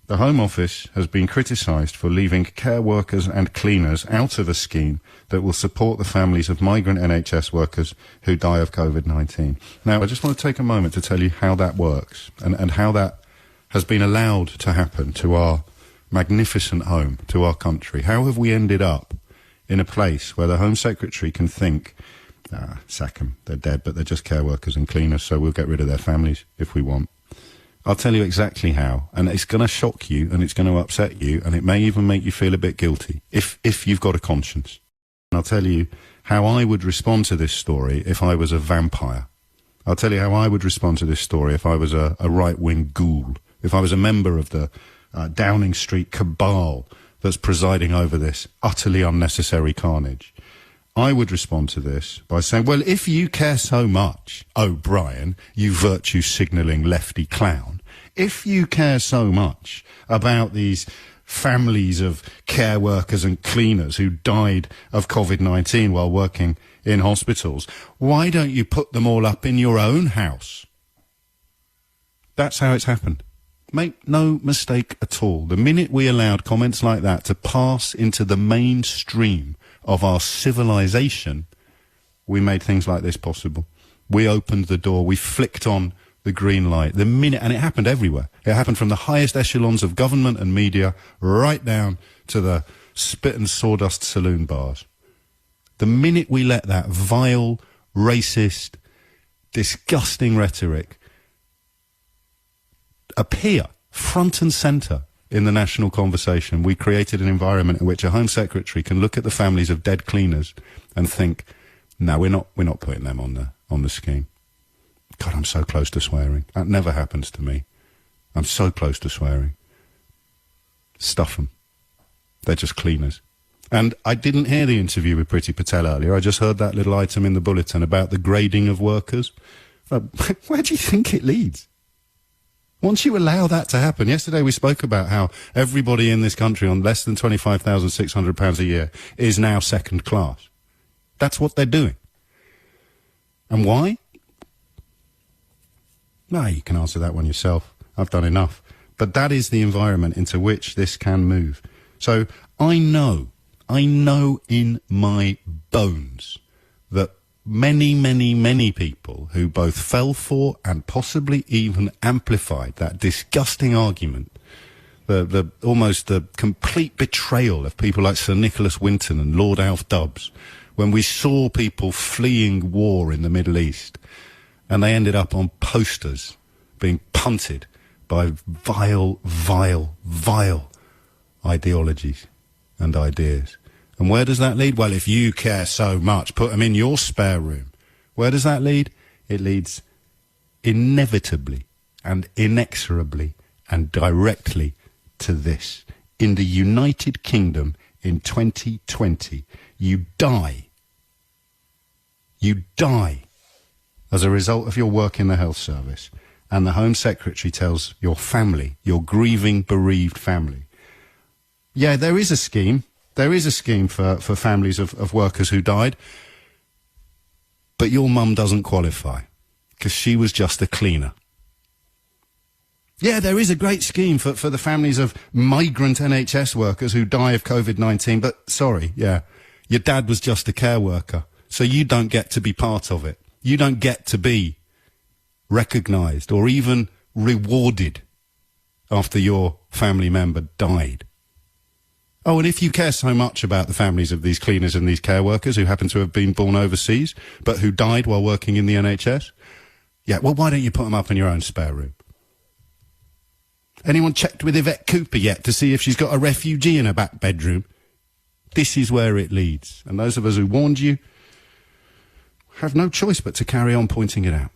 The Home Office has been criticised for leaving care workers and cleaners out of a scheme that will support the families of migrant NHS workers who die of COVID-19. Now, I just want to take a moment to tell you how that works and how that has been allowed to happen to our magnificent home, to our country. How have we ended up in a place where the Home Secretary can think, sack them, they're dead, but they're just care workers and cleaners, so we'll get rid of their families if we want. I'll tell you exactly how, and it's going to shock you, and it's going to upset you, and it may even make you feel a bit guilty, if you've got a conscience. And I'll tell you how I would respond to this story if I was a vampire. I'll tell you how I would respond to this story if I was a right-wing ghoul, if I was a member of the Downing Street cabal that's presiding over this utterly unnecessary carnage. I would respond to this by saying, well, if you care so much, O'Brien, you virtue-signalling lefty clown, if you care so much about these families of care workers and cleaners who died of COVID-19 while working in hospitals, why don't you put them all up in your own house? That's how it's happened. Make no mistake at all. The minute we allowed comments like that to pass into the mainstream of our civilization, we made things like this possible. We opened the door, we flicked on the green light. The minute, and it happened everywhere. It happened from the highest echelons of government and media right down to the spit and sawdust saloon bars. The minute we let that vile, racist, disgusting rhetoric appear front and centre in the national conversation, we created an environment in which a Home Secretary can look at the families of dead cleaners and think, no, we're not putting them on the scheme. God, I'm so close to swearing. That never happens to me. I'm so close to swearing. Stuff them. They're just cleaners. And I didn't hear the interview with Priti Patel earlier. I just heard that little item in the bulletin about the grading of workers. Where do you think it leads? Once you allow that to happen, yesterday we spoke about how everybody in this country on less than £25,600 a year is now second class. That's what they're doing. And why? No, you can answer that one yourself. I've done enough. But that is the environment into which this can move. So I know in my bones that many people who both fell for and possibly even amplified that disgusting argument, the almost the complete betrayal of people like Sir Nicholas Winton and Lord Alf Dubs, when we saw people fleeing war in the Middle East, and they ended up on posters being punted by vile ideologies and ideas. And where does that lead? Well, if you care so much, put them in your spare room. Where does that lead? It leads inevitably and inexorably and directly to this. In the United Kingdom in 2020, you die as a result of your work in the health service. And the Home Secretary tells your family, your grieving, bereaved family, yeah, there is a scheme. There is a scheme for families of workers who died, but your mum doesn't qualify because she was just a cleaner. Yeah, there is a great scheme for the families of migrant NHS workers who die of COVID-19, but sorry, yeah, your dad was just a care worker, so you don't get to be part of it. You don't get to be recognised or even rewarded after your family member died. Oh, and if you care so much about the families of these cleaners and these care workers who happen to have been born overseas, but who died while working in the NHS, yeah, well, why don't you put them up in your own spare room? Anyone checked with Yvette Cooper yet to see if she's got a refugee in her back bedroom? This is where it leads. And those of us who warned you have no choice but to carry on pointing it out.